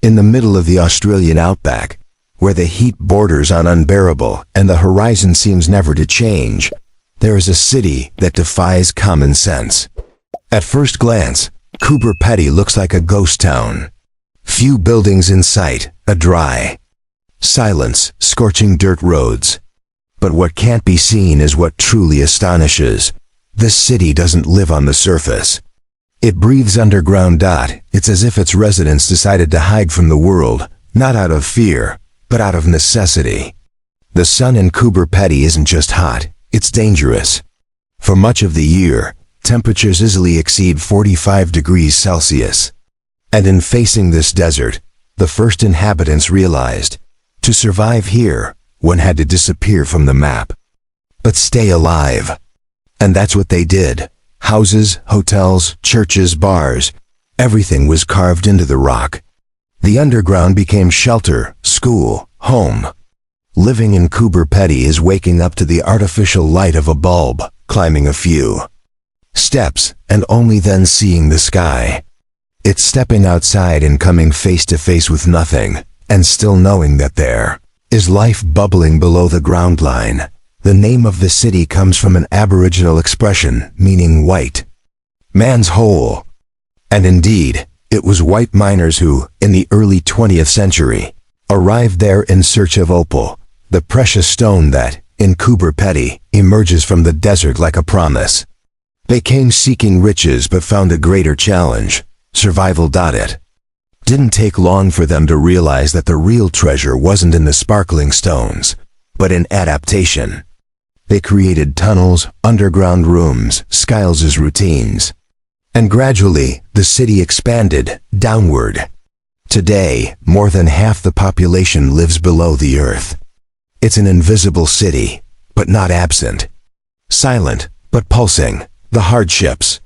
In the middle of the Australian outback, where the heat borders on unbearable and the horizon seems never to change, there is a city that defies common sense. At first glance, Coober Pedy looks like a ghost town. Few buildings in sight, a dry silence, scorching dirt roads. But what can't be seen is what truly astonishes. This city doesn't live on the surface. It breathes underground. It's as if its residents decided to hide from the world, not out of fear, but out of necessity. The sun in Coober Pedy isn't just hot, it's dangerous. For much of the year, temperatures easily exceed 45 degrees Celsius. And in facing this desert, the first inhabitants realized, to survive here, one had to disappear from the map. But stay alive. And that's what they did. Houses, hotels, churches, bars, everything was carved into the rock. The underground became shelter, school, home. Living in Coober Pedy is waking up to the artificial light of a bulb, climbing a few steps, and only then seeing the sky. It's stepping outside and coming face to face with nothing, and still knowing that there is life bubbling below the ground line. The name of the city comes from an Aboriginal expression meaning white man's hole. And indeed, it was white miners who, in the early 20th century, arrived there in search of opal, the precious stone that, in Coober Pedy, emerges from the desert like a promise. They came seeking riches but found a greater challenge, survival. It didn't take long for them to realize that the real treasure wasn't in the sparkling stones, but in adaptation. They created tunnels, underground rooms, skiles as routines. And gradually, the city expanded, downward. Today, more than half the population lives below the earth. It's an invisible city, but not absent. Silent, but pulsing. The hardships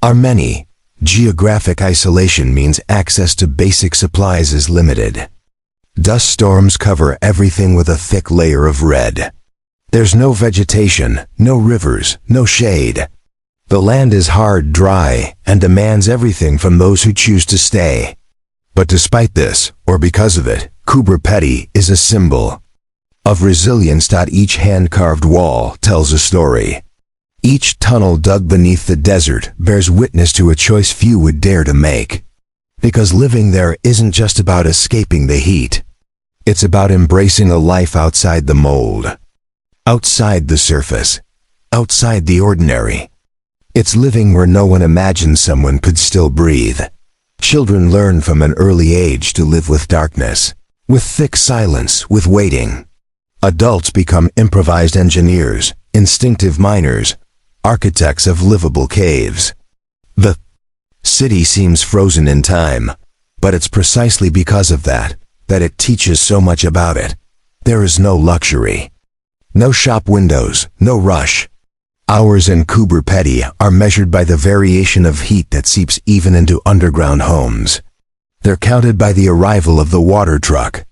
are many. Geographic isolation means access to basic supplies is limited. Dust storms cover everything with a thick layer of red. There's no vegetation, no rivers, no shade. The land is hard, dry, and demands everything from those who choose to stay. But despite this, or because of it, Coober Pedy is a symbol of resilience. Each hand-carved wall tells a story. Each tunnel dug beneath the desert bears witness to a choice few would dare to make. Because living there isn't just about escaping the heat. It's about embracing a life outside the mold. Outside the surface. Outside the ordinary. It's living where no one imagined someone could still breathe. Children learn from an early age to live with darkness, with thick silence, with waiting. Adults become improvised engineers, instinctive miners, architects of livable caves. The city seems frozen in time, but it's precisely because of that it teaches so much about it. There is no luxury. No shop windows, no rush. Hours in Coober Pedy are measured by the variation of heat that seeps even into underground homes. They're counted by the arrival of the water truck,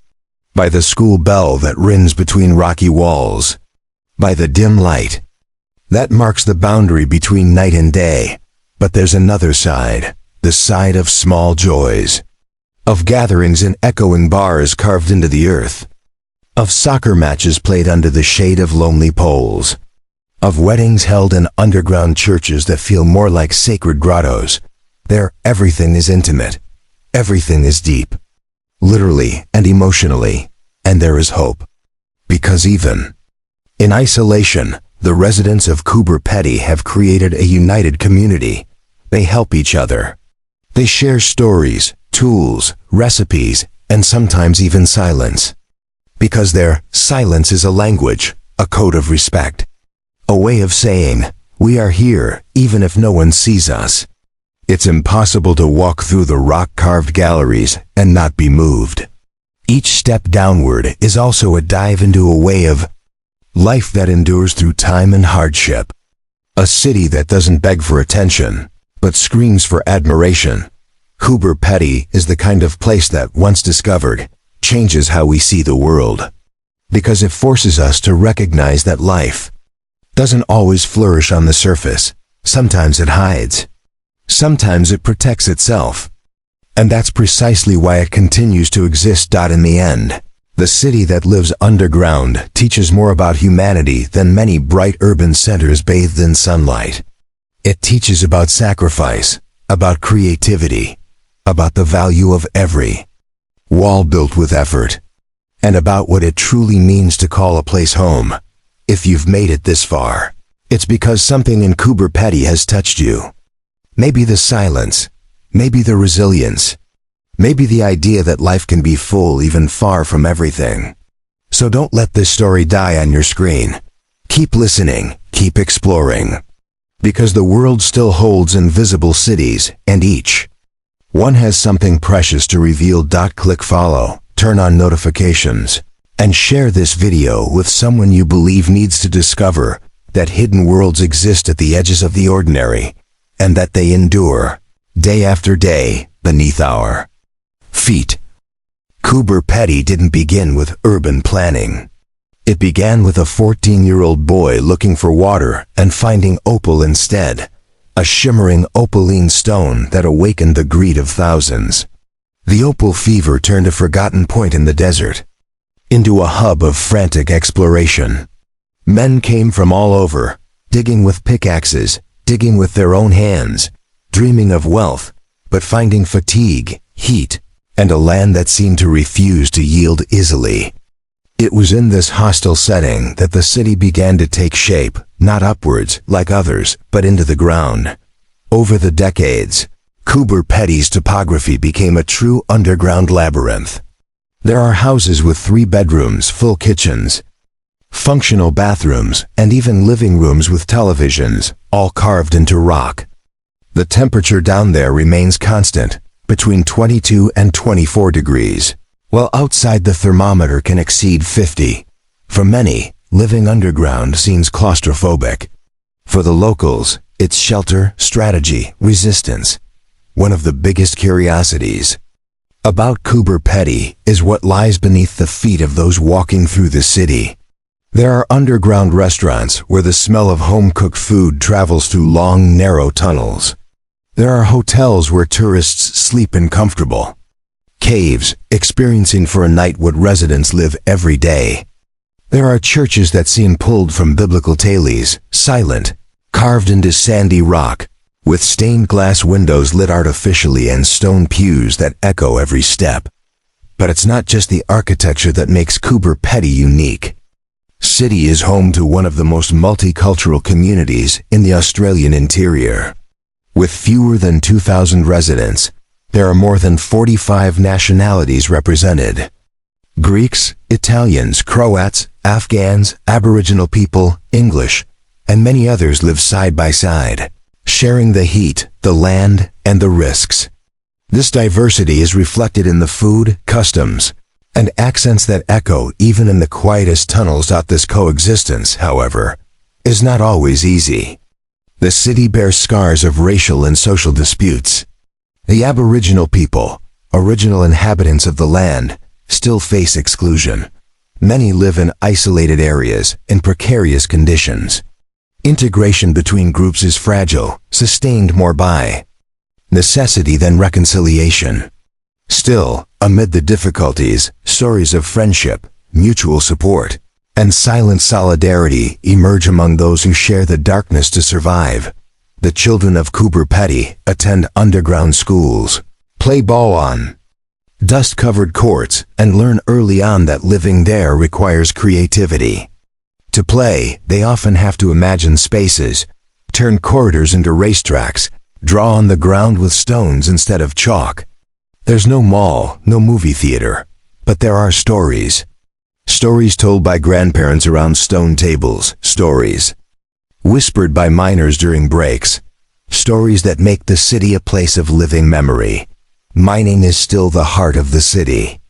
by the school bell that rings between rocky walls, by the dim light that marks the boundary between night and day. But there's another side, the side of small joys, of gatherings in echoing bars carved into the earth, of soccer matches played under the shade of lonely poles, of weddings held in underground churches that feel more like sacred grottos. There, everything is intimate, everything is deep, literally and emotionally, and there is hope. Because even in isolation, the residents of Coober Pedy have created a united community. They help each other. They share stories, tools, recipes, and sometimes even silence. Because their silence is a language, a code of respect. A way of saying, we are here, even if no one sees us. It's impossible to walk through the rock-carved galleries and not be moved. Each step downward is also a dive into a way of life that endures through time and hardship. A city that doesn't beg for attention, but screams for admiration. Coober Pedy is the kind of place that, once discovered, changes how we see the world. Because it forces us to recognize that life doesn't always flourish on the surface. Sometimes it hides. Sometimes it protects itself. And that's precisely why it continues to exist. In the end, the city that lives underground teaches more about humanity than many bright urban centers bathed in sunlight. It teaches about sacrifice, about creativity, about the value of every wall built with effort, and about what it truly means to call a place home. If you've made it this far, it's because something in Coober Pedy has touched you. Maybe the silence, maybe the resilience, maybe the idea that life can be full even far from everything. So don't let this story die on your screen. Keep listening, keep exploring. Because the world still holds invisible cities, and each one has something precious to reveal. Click follow, turn on notifications, and share this video with someone you believe needs to discover that hidden worlds exist at the edges of the ordinary, and that they endure, day after day, beneath our feet. Coober Pedy didn't begin with urban planning. It began with a 14-year-old boy looking for water and finding opal instead, a shimmering opaline stone that awakened the greed of thousands. The opal fever turned a forgotten point in the desert into a hub of frantic exploration. Men came from all over, digging with pickaxes, digging with their own hands, dreaming of wealth, but finding fatigue, heat, and a land that seemed to refuse to yield easily. It was in this hostile setting that the city began to take shape, not upwards like others, but into the ground. Over the decades, Coober Pedy's topography became a true underground labyrinth. There are houses with 3 bedrooms, full kitchens, functional bathrooms, and even living rooms with televisions, all carved into rock. The temperature down there remains constant, between 22 and 24 degrees. While outside the thermometer can exceed 50. For many, living underground seems claustrophobic. For the locals, it's shelter, strategy, resistance. One of the biggest curiosities about Coober Pedy is what lies beneath the feet of those walking through the city. There are underground restaurants where the smell of home-cooked food travels through long, narrow tunnels. There are hotels where tourists sleep in comfortable caves, experiencing for a night what residents live every day. There are churches that seem pulled from biblical tales, silent, carved into sandy rock, with stained glass windows lit artificially and stone pews that echo every step. But it's not just the architecture that makes Coober Pedy unique. City is home to one of the most multicultural communities in the Australian interior. With fewer than 2,000 residents, there are more than 45 nationalities represented. Greeks, Italians, Croats, Afghans, Aboriginal people, English, and many others live side by side, sharing the heat, the land, and the risks. This diversity is reflected in the food, customs, and accents that echo even in the quietest tunnels. This coexistence, however, is not always easy. The city bears scars of racial and social disputes. The Aboriginal people, original inhabitants of the land, still face exclusion. Many live in isolated areas, in precarious conditions. Integration between groups is fragile, sustained more by necessity than reconciliation. Still, amid the difficulties, stories of friendship, mutual support, and silent solidarity emerge among those who share the darkness to survive. The children of Coober Pedy attend underground schools, play ball on dust-covered courts, and learn early on that living there requires creativity. To play, they often have to imagine spaces, turn corridors into racetracks, draw on the ground with stones instead of chalk. There's no mall, no movie theater, but there are stories. Stories told by grandparents around stone tables, stories whispered by miners during breaks, stories that make the city a place of living memory. Mining is still the heart of the city.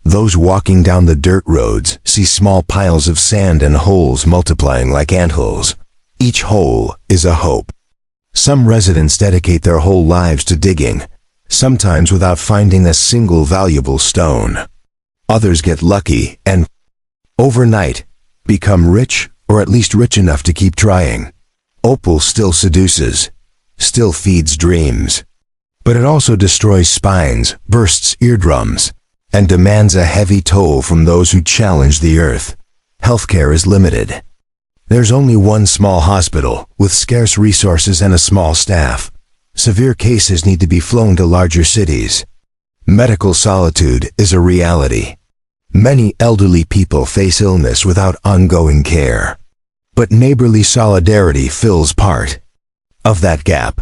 Those walking down the dirt roads see small piles of sand and holes multiplying like antholes. Each hole is a hope. Some residents dedicate their whole lives to digging, sometimes without finding a single valuable stone. Others get lucky and, overnight, become rich, or at least rich enough to keep trying. Opal still seduces, still feeds dreams. But it also destroys spines, bursts eardrums, and demands a heavy toll from those who challenge the earth. Healthcare is limited. There's only one small hospital, with scarce resources and a small staff. Severe cases need to be flown to larger cities. Medical solitude is a reality. Many elderly people face illness without ongoing care. But neighborly solidarity fills part of that gap.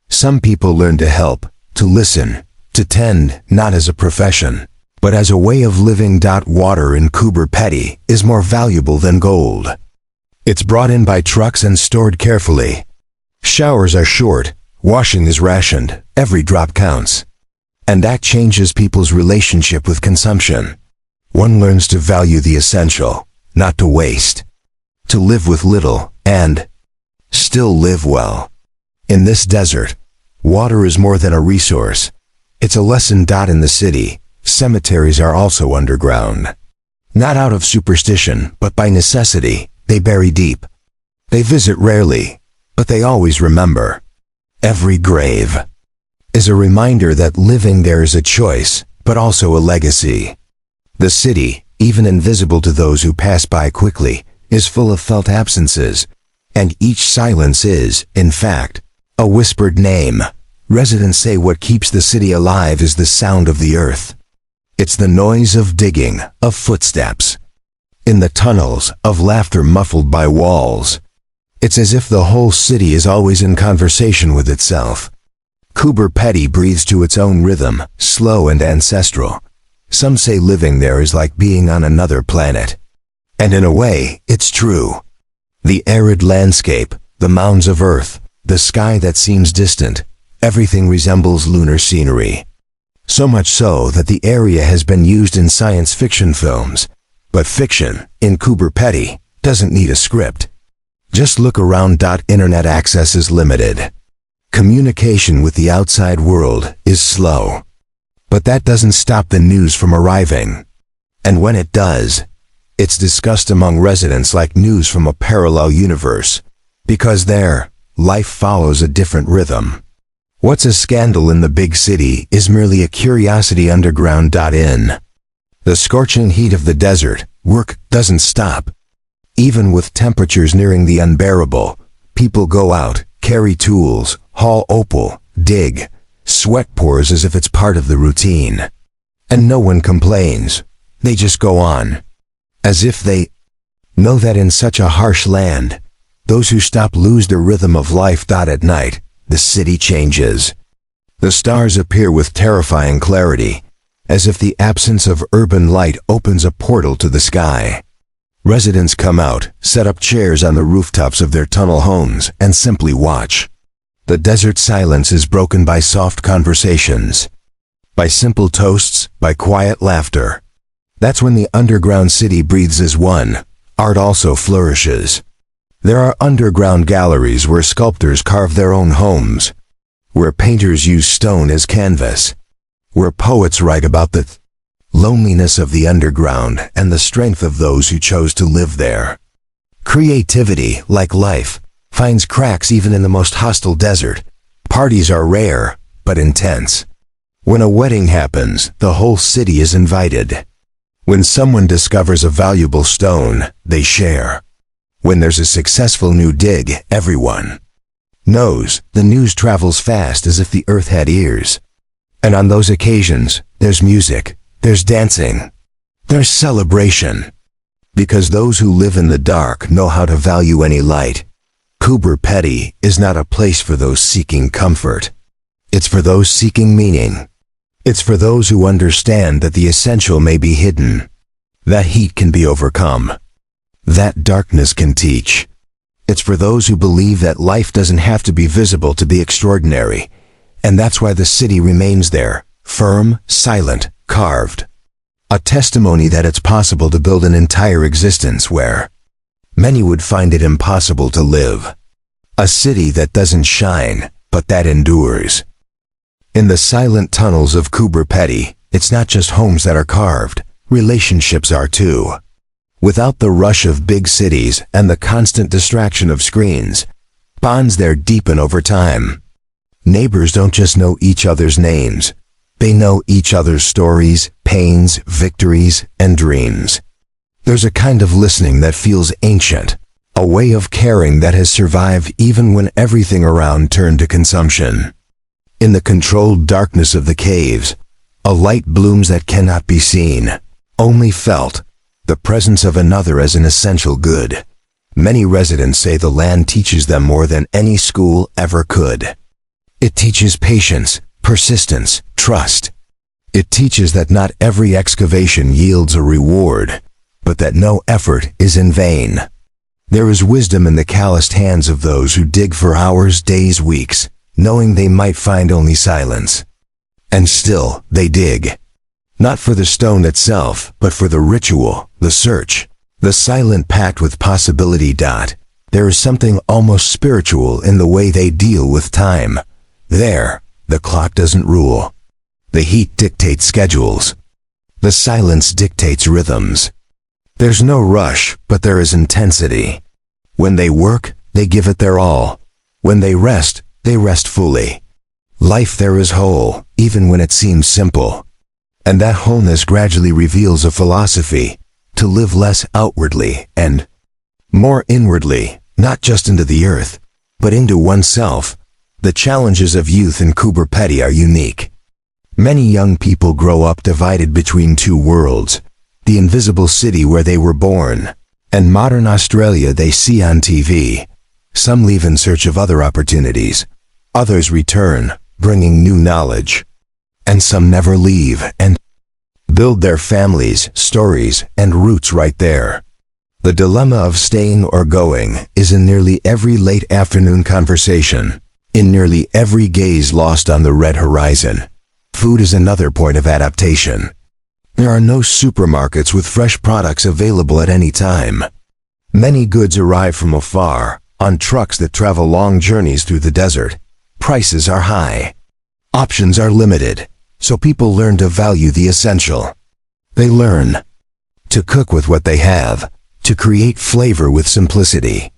Some people learn to help, to listen, to tend, not as a profession, but as a way of living. Water in Coober Pedy is more valuable than gold. It's brought in by trucks and stored carefully. Showers are short, washing is rationed, every drop counts. And that changes people's relationship with consumption. One learns to value the essential, not to waste. To live with little, and still live well. In this desert, water is more than a resource. It's a lesson. In the city, cemeteries are also underground. Not out of superstition, but by necessity, they bury deep. They visit rarely, but they always remember. Every grave is a reminder that living there is a choice, but also a legacy. The city, even invisible to those who pass by quickly, is full of felt absences, and each silence is, in fact, a whispered name. Residents say what keeps the city alive is the sound of the earth. It's the noise of digging, of footsteps. In the tunnels, of laughter muffled by walls. It's as if the whole city is always in conversation with itself. Coober Pedy breathes to its own rhythm, slow and ancestral. Some say living there is like being on another planet. And in a way, it's true. The arid landscape, the mounds of earth, the sky that seems distant, everything resembles lunar scenery. So much so that the area has been used in science fiction films. But fiction, in Coober Pedy, doesn't need a script. Just look around. Internet access is limited. Communication with the outside world is slow. But that doesn't stop the news from arriving. And when it does, it's discussed among residents like news from a parallel universe. Because there, life follows a different rhythm. What's a scandal in the big city is merely a curiosity underground. In the scorching heat of the desert, work doesn't stop. Even with temperatures nearing the unbearable, people go out, carry tools, haul opal, dig. Sweat pours as if it's part of the routine. And no one complains. They just go on. As if they know that in such a harsh land, those who stop lose their rhythm of life. At night, the city changes. The stars appear with terrifying clarity, as if the absence of urban light opens a portal to the sky. Residents come out, set up chairs on the rooftops of their tunnel homes, and simply watch. The desert silence is broken by soft conversations, by simple toasts, by quiet laughter. That's when the underground city breathes as one. Art also flourishes. There are underground galleries where sculptors carve their own homes, where painters use stone as canvas, where poets write about the loneliness of the underground and the strength of those who chose to live there. Creativity, like life, finds cracks even in the most hostile desert. Parties are rare, but intense. When a wedding happens, the whole city is invited. When someone discovers a valuable stone, they share. When there's a successful new dig, everyone knows. The news travels fast as if the earth had ears. And on those occasions, there's music, there's dancing, there's celebration. Because those who live in the dark know how to value any light. Coober Pedy is not a place for those seeking comfort. It's for those seeking meaning. It's for those who understand that the essential may be hidden, that heat can be overcome, that darkness can teach. It's for those who believe that life doesn't have to be visible to be extraordinary, and that's why the city remains there, firm, silent, carved. A testimony that it's possible to build an entire existence where many would find it impossible to live. A city that doesn't shine, but that endures. In the silent tunnels of Coober Pedy, it's not just homes that are carved, relationships are too. Without the rush of big cities and the constant distraction of screens, bonds there deepen over time. Neighbors don't just know each other's names. They know each other's stories, pains, victories, and dreams. There's a kind of listening that feels ancient, a way of caring that has survived even when everything around turned to consumption. In the controlled darkness of the caves, a light blooms that cannot be seen, only felt, the presence of another as an essential good. Many residents say the land teaches them more than any school ever could. It teaches patience, persistence, trust. It teaches that not every excavation yields a reward, but that no effort is in vain. There is wisdom in the calloused hands of those who dig for hours, days, weeks, knowing they might find only silence. And still, they dig. Not for the stone itself, but for the ritual, the search, the silent pact with possibility. There is something almost spiritual in the way they deal with time. There, the clock doesn't rule. The heat dictates schedules. The silence dictates rhythms. There's no rush, but there is intensity. When they work, they give it their all. When they rest fully. Life there is whole, even when it seems simple. And that wholeness gradually reveals a philosophy, to live less outwardly and more inwardly, not just into the earth, but into oneself. The challenges of youth in Coober Pedy are unique. Many young people grow up divided between two worlds, the invisible city where they were born, and modern Australia they see on TV. Some leave in search of other opportunities. Others return, bringing new knowledge. And some never leave and build their families, stories, and roots right there. The dilemma of staying or going is in nearly every late afternoon conversation, in nearly every gaze lost on the red horizon. Food is another point of adaptation. There are no supermarkets with fresh products available at any time. Many goods arrive from afar, on trucks that travel long journeys through the desert. Prices are high. Options are limited, so people learn to value the essential. They learn to cook with what they have, to create flavor with simplicity.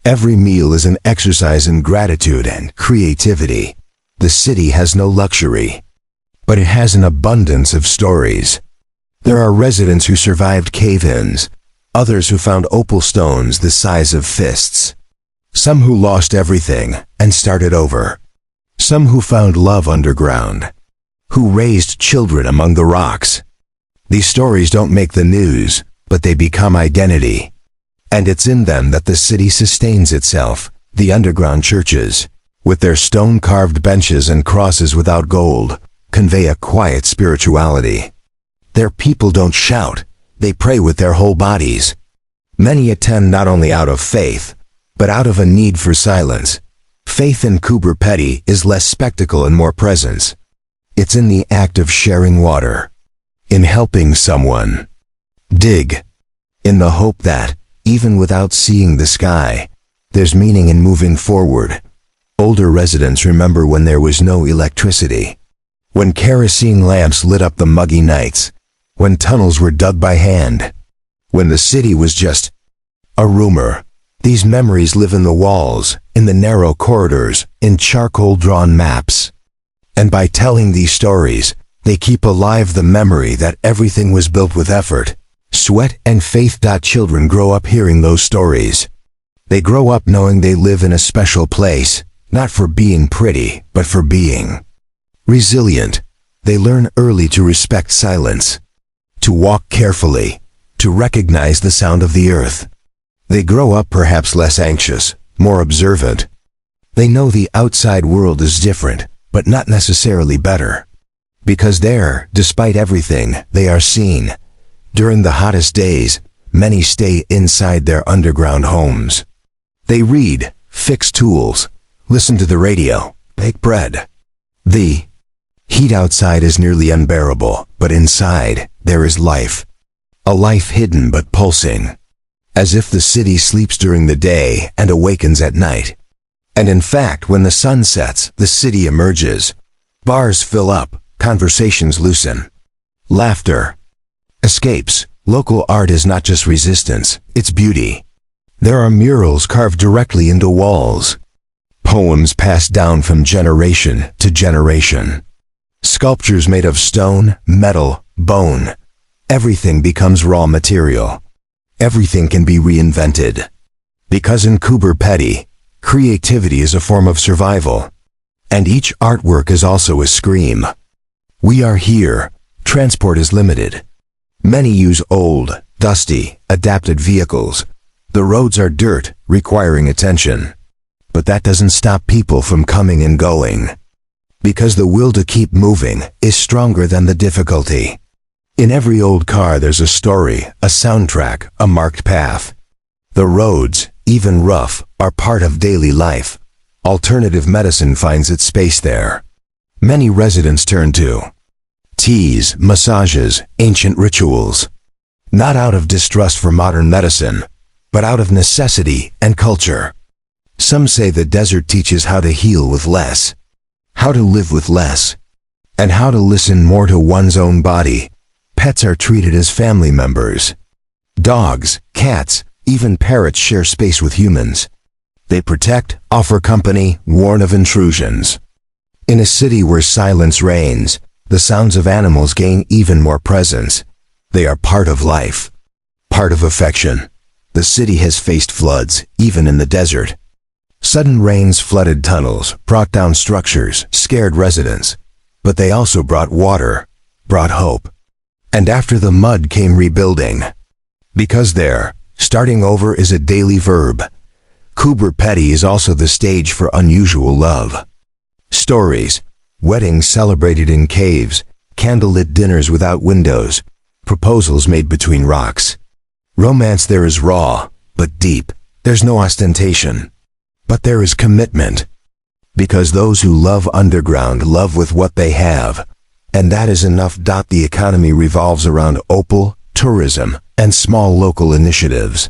Every meal is an exercise in gratitude and creativity. The city has no luxury, but it has an abundance of stories. There are residents who survived cave-ins, others who found opal stones the size of fists. Some who lost everything and started over. Some who found love underground. Who raised children among the rocks. These stories don't make the news, but they become identity. And it's in them that the city sustains itself. The underground churches, with their stone-carved benches and crosses without gold, convey a quiet spirituality. Their people don't shout, they pray with their whole bodies. Many attend not only out of faith, but out of a need for silence. Faith in Coober Pedy is less spectacle and more presence. It's in the act of sharing water, in helping someone dig, in the hope that, even without seeing the sky, there's meaning in moving forward. Older residents remember when there was no electricity, when kerosene lamps lit up the muggy nights, when tunnels were dug by hand, when the city was just a rumor. These memories live in the walls, in the narrow corridors, in charcoal-drawn maps. And by telling these stories, they keep alive the memory that everything was built with effort, sweat, and faith. Children grow up hearing those stories. They grow up knowing they live in a special place, not for being pretty, but for being resilient. They learn early to respect silence, to walk carefully, to recognize the sound of the earth. They grow up perhaps less anxious, more observant. They know the outside world is different, but not necessarily better. Because there, despite everything, they are seen. During the hottest days, many stay inside their underground homes. They read, fix tools, listen to the radio, bake bread. The heat outside is nearly unbearable, but inside, there is life. A life hidden but pulsing. As if the city sleeps during the day and awakens at night. And in fact, when the sun sets, the city emerges. Bars fill up, conversations loosen. Laughter escapes. Local art is not just resistance, it's beauty. There are murals carved directly into walls. Poems passed down from generation to generation. Sculptures made of stone, metal, bone. Everything becomes raw material. Everything can be reinvented. Because in Coober Pedy, creativity is a form of survival. And each artwork is also a scream. We are here. Transport is limited. Many use old, dusty, adapted vehicles. The roads are dirt, requiring attention. But that doesn't stop people from coming and going. Because the will to keep moving is stronger than the difficulty. In every old car there's a story, a soundtrack, a marked path. The roads, even rough, are part of daily life. Alternative medicine finds its space there. Many residents turn to teas, massages, ancient rituals. Not out of distrust for modern medicine, but out of necessity and culture. Some say the desert teaches how to heal with less, how to live with less, and how to listen more to one's own body. Pets are treated as family members. Dogs, cats, even parrots share space with humans. They protect, offer company, warn of intrusions. In a city where silence reigns, the sounds of animals gain even more presence. They are part of life, part of affection. The city has faced floods, even in the desert. Sudden rains flooded tunnels, brought down structures, scared residents. But they also brought water, brought hope. And after the mud came rebuilding. Because there, starting over is a daily verb. Coober Pedy is also the stage for unusual love. Stories, weddings celebrated in caves, candlelit dinners without windows, proposals made between rocks. Romance there is raw, but deep. There's no ostentation. But there is commitment. Because those who love underground love with what they have. And that is enough. The economy revolves around opal, tourism, and small local initiatives.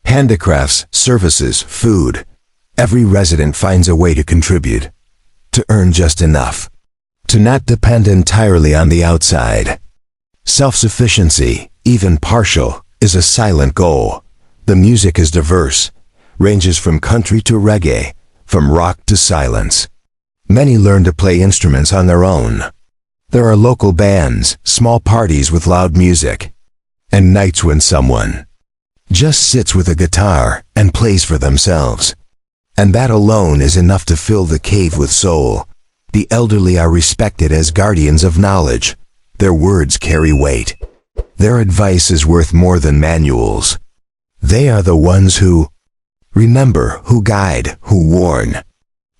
Handicrafts, services, food. Every resident finds a way to contribute. To earn just enough. To not depend entirely on the outside. Self-sufficiency, even partial, is a silent goal. The music is diverse. Ranges from country to reggae, from rock to silence. Many learn to play instruments on their own. There are local bands, small parties with loud music, and nights when someone just sits with a guitar and plays for themselves. And that alone is enough to fill the cave with soul. The elderly are respected as guardians of knowledge. Their words carry weight. Their advice is worth more than manuals. They are the ones who remember, who guide, who warn.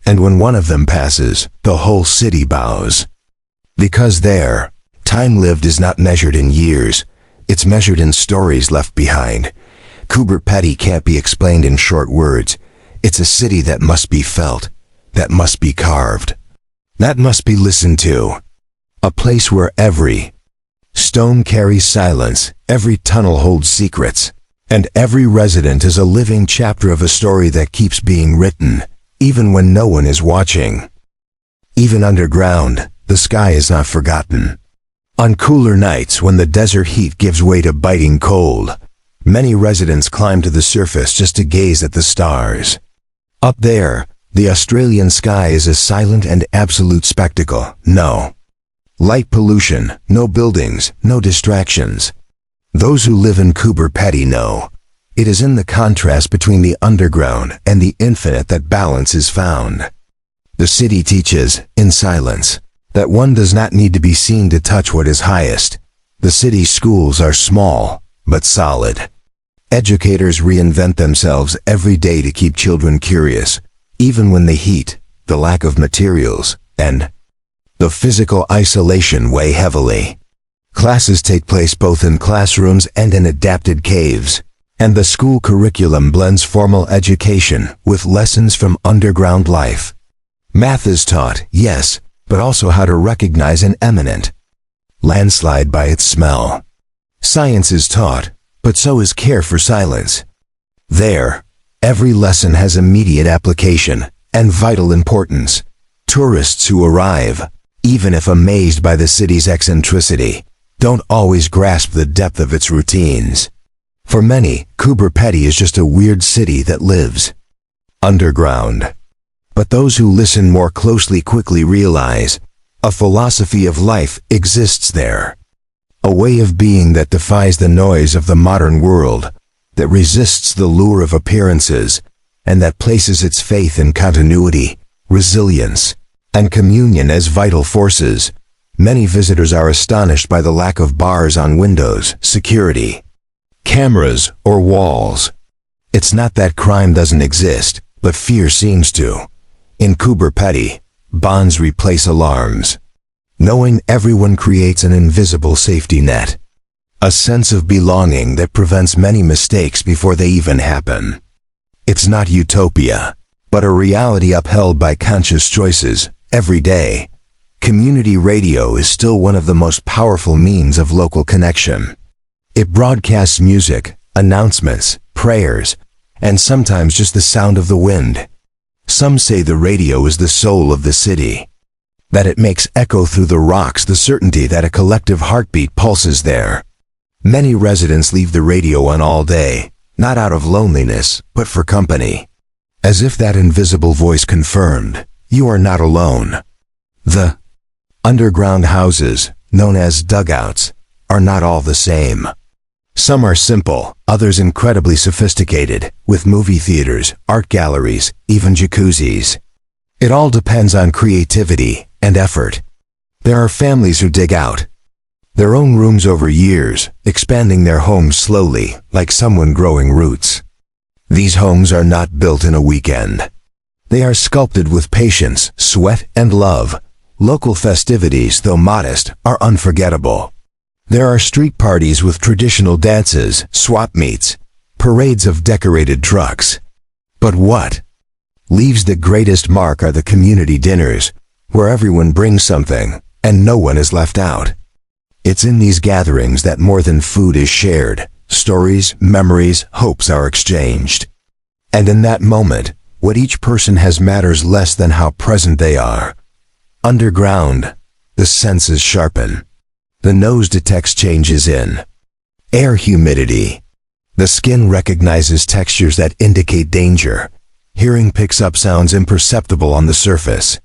And when one of them passes, the whole city bows. Because there, time lived is not measured in years. It's measured in stories left behind. Coober Pedy can't be explained in short words. It's a city that must be felt, that must be carved, that must be listened to. A place where every stone carries silence, every tunnel holds secrets, and every resident is a living chapter of a story that keeps being written, even when no one is watching. Even underground, the sky is not forgotten. On cooler nights when the desert heat gives way to biting cold, many residents climb to the surface just to gaze at the stars. Up there, the Australian sky is a silent and absolute spectacle. No light pollution, no buildings, no distractions. Those who live in Coober Pedy know. It is in the contrast between the underground and the infinite that balance is found. The city teaches, in silence, that one does not need to be seen to touch what is highest. The city's schools are small, but solid. Educators reinvent themselves every day to keep children curious, even when the heat, the lack of materials, and the physical isolation weigh heavily. Classes take place both in classrooms and in adapted caves, and the school curriculum blends formal education with lessons from underground life. Math is taught, yes, but also how to recognize an imminent landslide by its smell. Science is taught, but so is care for silence. There, every lesson has immediate application and vital importance. Tourists who arrive, even if amazed by the city's eccentricity, don't always grasp the depth of its routines. For many, Coober Pedy is just a weird city that lives underground. But those who listen more closely quickly realize a philosophy of life exists there. A way of being that defies the noise of the modern world, that resists the lure of appearances, and that places its faith in continuity, resilience, and communion as vital forces. Many visitors are astonished by the lack of bars on windows, security, cameras, or walls. It's not that crime doesn't exist, but fear seems to. In Coober Pedy, bonds replace alarms. Knowing everyone creates an invisible safety net. A sense of belonging that prevents many mistakes before they even happen. It's not utopia, but a reality upheld by conscious choices, every day. Community radio is still one of the most powerful means of local connection. It broadcasts music, announcements, prayers, and sometimes just the sound of the wind. Some say the radio is the soul of the city. That it makes echo through the rocks the certainty that a collective heartbeat pulses there. Many residents leave the radio on all day, not out of loneliness, but for company. As if that invisible voice confirmed, you are not alone. The underground houses, known as dugouts, are not all the same. Some are simple, others incredibly sophisticated, with movie theaters, art galleries, even jacuzzis. It all depends on creativity and effort. There are families who dig out their own rooms over years, expanding their homes slowly, like someone growing roots. These homes are not built in a weekend. They are sculpted with patience, sweat, and love. Local festivities, though modest, are unforgettable. There are street parties with traditional dances, swap meets, parades of decorated trucks. But what leaves the greatest mark are the community dinners, where everyone brings something, and no one is left out. It's in these gatherings that more than food is shared, stories, memories, hopes are exchanged. And in that moment, what each person has matters less than how present they are. Underground, the senses sharpen. The nose detects changes in air humidity. The skin recognizes textures that indicate danger. Hearing picks up sounds imperceptible on the surface.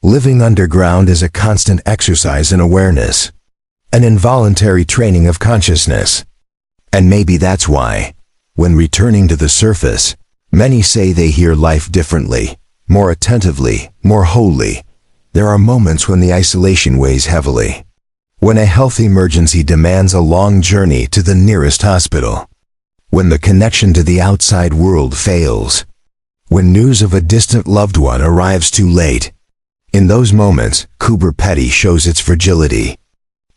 Living underground is a constant exercise in awareness, an involuntary training of consciousness. And maybe that's why, when returning to the surface, many say they hear life differently, more attentively, more wholly. There are moments when the isolation weighs heavily. When a health emergency demands a long journey to the nearest hospital. When the connection to the outside world fails. When news of a distant loved one arrives too late. In those moments, Coober Pedy shows its fragility.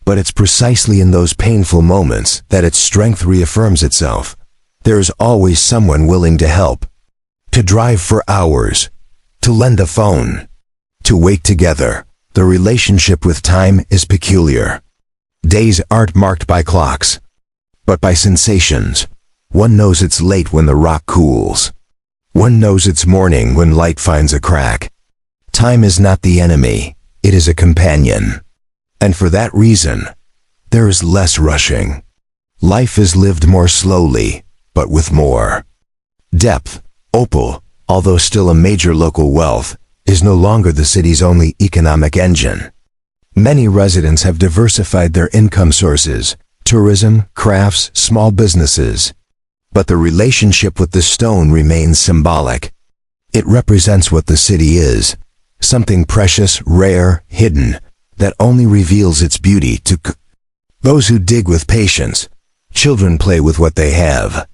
But it's precisely in those painful moments that its strength reaffirms itself. There is always someone willing to help. To drive for hours. To lend a phone. To wait together. The relationship with time is peculiar. Days aren't marked by clocks, but by sensations. One knows it's late when the rock cools. One knows it's morning when light finds a crack. Time is not the enemy, it is a companion. And for that reason, there is less rushing. Life is lived more slowly, but with more depth. Opal, although still a major local wealth, is no longer the city's only economic engine. Many residents have diversified their income sources, tourism, crafts, small businesses. But the relationship with the stone remains symbolic. It represents what the city is, something precious, rare, hidden, that only reveals its beauty to those who dig with patience. Children play with what they have.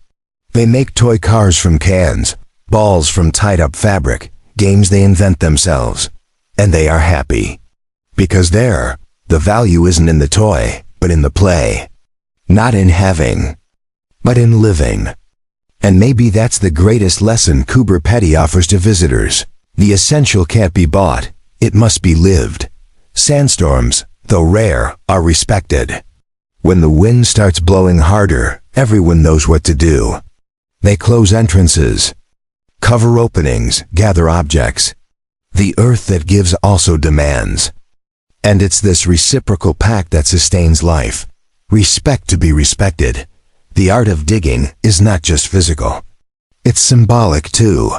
They make toy cars from cans, balls from tied-up fabric, games they invent themselves, and they are happy. Because there, the value isn't in the toy, but in the play. Not in having, but in living. And maybe that's the greatest lesson Coober Pedy offers to visitors. The essential can't be bought, it must be lived. Sandstorms, though rare, are respected. When the wind starts blowing harder, everyone knows what to do. They close entrances, cover openings, gather objects. The earth that gives also demands. And it's this reciprocal pact that sustains life. Respect to be respected. The art of digging is not just physical. It's symbolic too.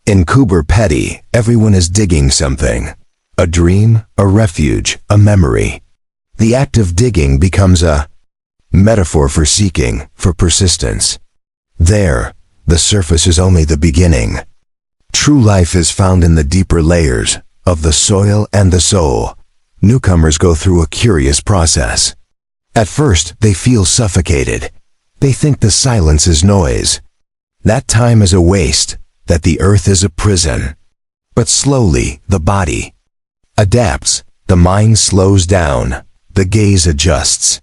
In Coober Pedy, everyone is digging something. A dream, a refuge, a memory. The act of digging becomes a metaphor for seeking, for persistence. There, the surface is only the beginning. True life is found in the deeper layers of the soil and the soul. Newcomers go through a curious process. At first, they feel suffocated. They think the silence is noise. That time is a waste, that the earth is a prison. But slowly, the body adapts, the mind slows down, the gaze adjusts.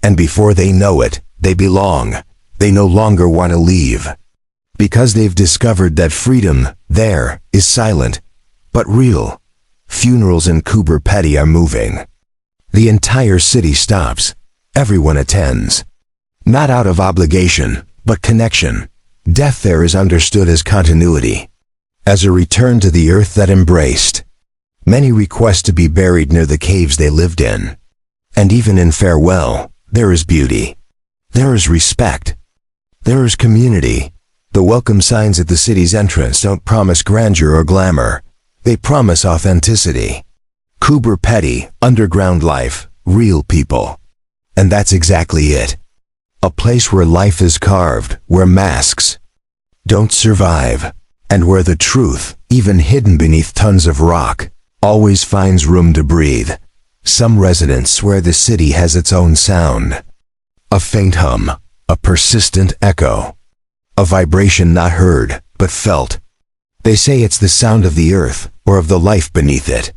And before they know it, they belong. They no longer want to leave. Because they've discovered that freedom, there, is silent, but real. Funerals in Coober Pedy are moving. The entire city stops. Everyone attends. Not out of obligation, but connection. Death there is understood as continuity, as a return to the earth that embraced. Many request to be buried near the caves they lived in. And even in farewell, there is beauty. There is respect. There is community. The welcome signs at the city's entrance don't promise grandeur or glamour. They promise authenticity. Coober Pedy, underground life, real people. And that's exactly it. A place where life is carved, where masks don't survive, and where the truth, even hidden beneath tons of rock, always finds room to breathe. Some residents swear the city has its own sound. A faint hum, a persistent echo, a vibration not heard, but felt. They say it's the sound of the earth, or of the life beneath it.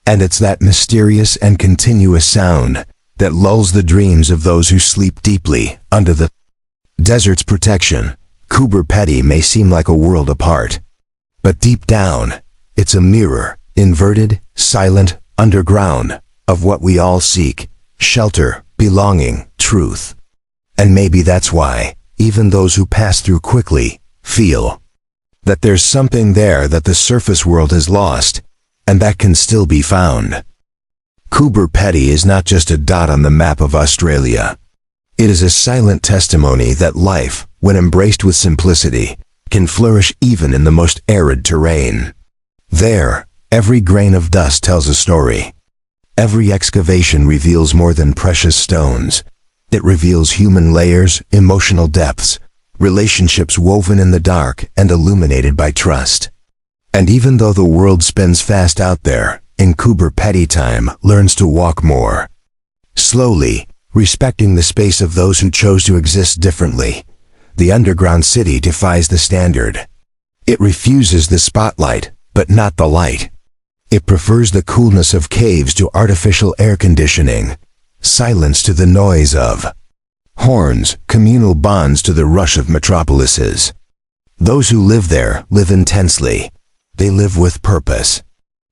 And it's that mysterious and continuous sound that lulls the dreams of those who sleep deeply under the desert's protection. Coober Pedy may seem like a world apart, but deep down, it's a mirror, inverted, silent, underground, of what we all seek: shelter, belonging, truth. And maybe that's why, even those who pass through quickly, feel that there's something there that the surface world has lost, and that can still be found. Coober Pedy is not just a dot on the map of Australia. It is a silent testimony that life, when embraced with simplicity, can flourish even in the most arid terrain. There, every grain of dust tells a story. Every excavation reveals more than precious stones. It reveals human layers, emotional depths, relationships woven in the dark and illuminated by trust. And even though the world spins fast out there, in Coober Pedy time learns to walk more slowly, respecting the space of those who chose to exist differently. The underground city defies the standard. It refuses the spotlight, but not the light. It prefers the coolness of caves to artificial air conditioning, silence to the noise of horns, communal bonds to the rush of metropolises. Those who live there live intensely. They live with purpose.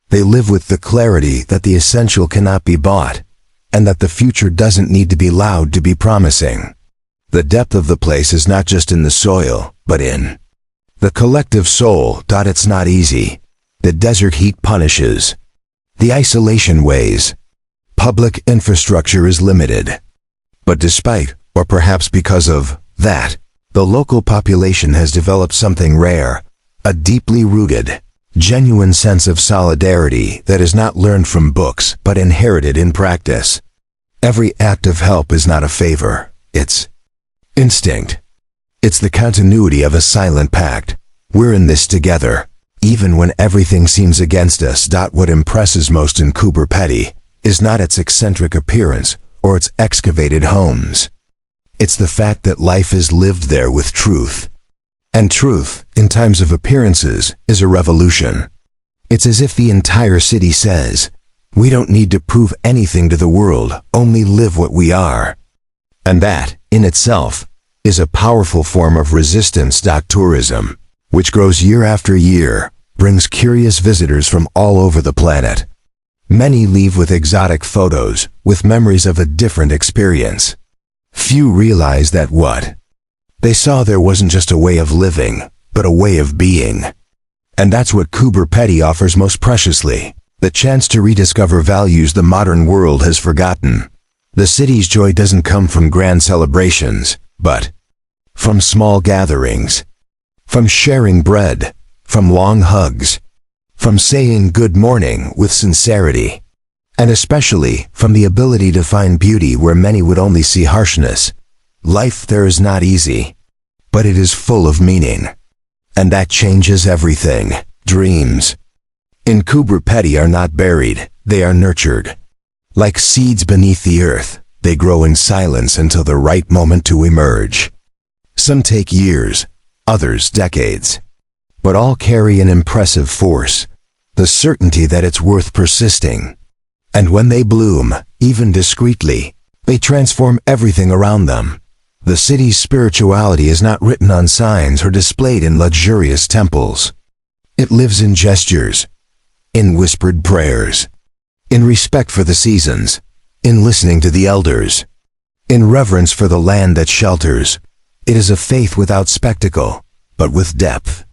They live with the clarity that the essential cannot be bought, and that the future doesn't need to be loud to be promising. The depth of the place is not just in the soil, but in the collective soul. It's not easy. The desert heat punishes. The isolation weighs. Public infrastructure is limited. But despite, or perhaps because of, that, the local population has developed something rare, a deeply rooted, genuine sense of solidarity that is not learned from books but inherited in practice. Every act of help is not a favor, it's instinct. It's the continuity of a silent pact. We're in this together, even when everything seems against us. What impresses most in Coober Pedy is not its eccentric appearance or its excavated homes. It's the fact that life is lived there with truth. And truth, in times of appearances, is a revolution. It's as if the entire city says, we don't need to prove anything to the world, only live what we are. And that, in itself, is a powerful form of resistance. Tourism, which grows year after year, brings curious visitors from all over the planet. Many leave with exotic photos, with memories of a different experience. Few realize that what they saw there wasn't just a way of living, but a way of being. And that's what Coober Pedy offers most preciously, the chance to rediscover values the modern world has forgotten. The city's joy doesn't come from grand celebrations, but from small gatherings, from sharing bread, from long hugs, from saying good morning with sincerity, and especially from the ability to find beauty where many would only see harshness. Life there is not easy, but it is full of meaning. And that changes everything. Dreams in Coober Pedy are not buried, they are nurtured. Like seeds beneath the earth, they grow in silence until the right moment to emerge. Some take years, others decades, but all carry an impressive force, the certainty that it's worth persisting. And when they bloom, even discreetly, they transform everything around them. The city's spirituality is not written on signs or displayed in luxurious temples. It lives in gestures, in whispered prayers, in respect for the seasons, in listening to the elders, in reverence for the land that shelters. It is a faith without spectacle, but with depth.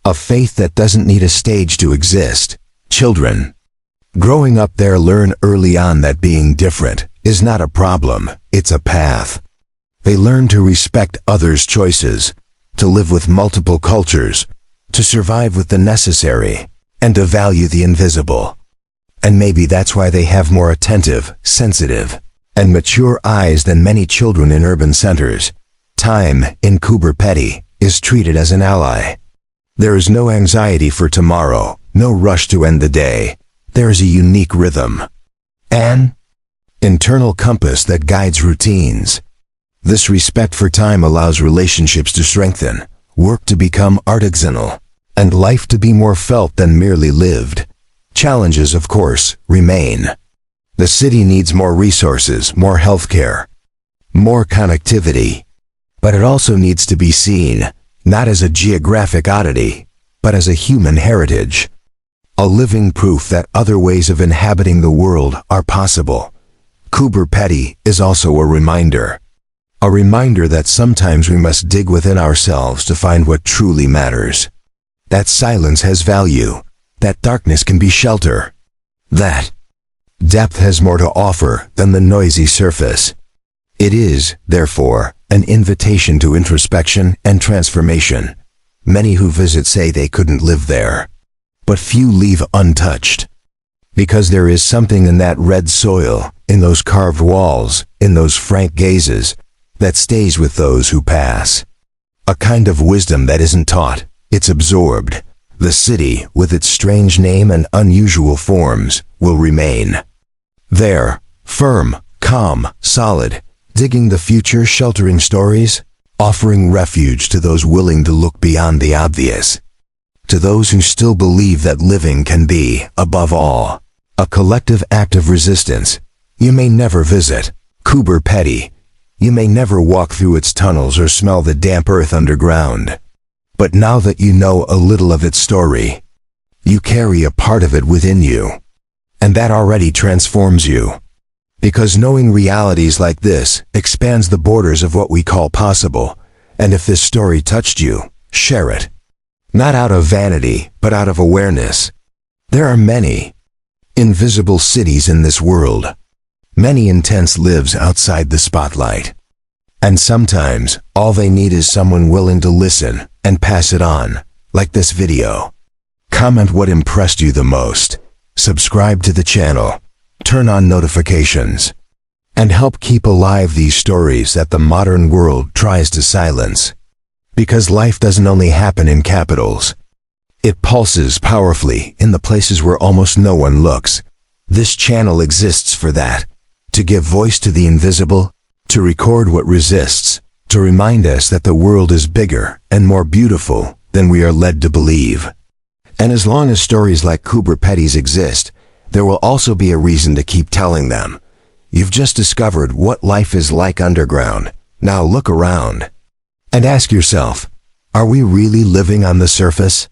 A faith that doesn't need a stage to exist. Children growing up there learn early on that being different is not a problem, it's a path. They learn to respect others' choices, to live with multiple cultures, to survive with the necessary, and to value the invisible. And maybe that's why they have more attentive, sensitive, and mature eyes than many children in urban centers. Time, in Coober Pedy, is treated as an ally. There is no anxiety for tomorrow, no rush to end the day. There is a unique rhythm, an internal compass that guides routines. This respect for time allows relationships to strengthen, work to become artisanal, and life to be more felt than merely lived. Challenges, of course, remain. The city needs more resources, more healthcare, more connectivity. But it also needs to be seen, not as a geographic oddity, but as a human heritage. A living proof that other ways of inhabiting the world are possible. Coober Pedy is also a reminder. A reminder that sometimes we must dig within ourselves to find what truly matters. That silence has value. That darkness can be shelter. That depth has more to offer than the noisy surface. It is, therefore, an invitation to introspection and transformation. Many who visit say they couldn't live there, but few leave untouched. Because there is something in that red soil, in those carved walls, in those frank gazes, that stays with those who pass. A kind of wisdom that isn't taught, it's absorbed. The city, with its strange name and unusual forms, will remain. There, firm, calm, solid, digging the future, sheltering stories, offering refuge to those willing to look beyond the obvious. To those who still believe that living can be, above all, a collective act of resistance. You may never visit Coober Pedy. You may never walk through its tunnels or smell the damp earth underground. But now that you know a little of its story, you carry a part of it within you. And that already transforms you. Because knowing realities like this expands the borders of what we call possible. And if this story touched you, share it. Not out of vanity, but out of awareness. There are many invisible cities in this world. Many intense lives outside the spotlight. And sometimes, all they need is someone willing to listen and pass it on, like this video. Comment what impressed you the most. Subscribe to the channel. Turn on notifications. And help keep alive these stories that the modern world tries to silence. Because life doesn't only happen in capitals. It pulses powerfully in the places where almost no one looks. This channel exists for that. To give voice to the invisible, to record what resists, to remind us that the world is bigger and more beautiful than we are led to believe. And as long as stories like Coober Pedy's exist, there will also be a reason to keep telling them. You've just discovered what life is like underground. Now look around and ask yourself, are we really living on the surface?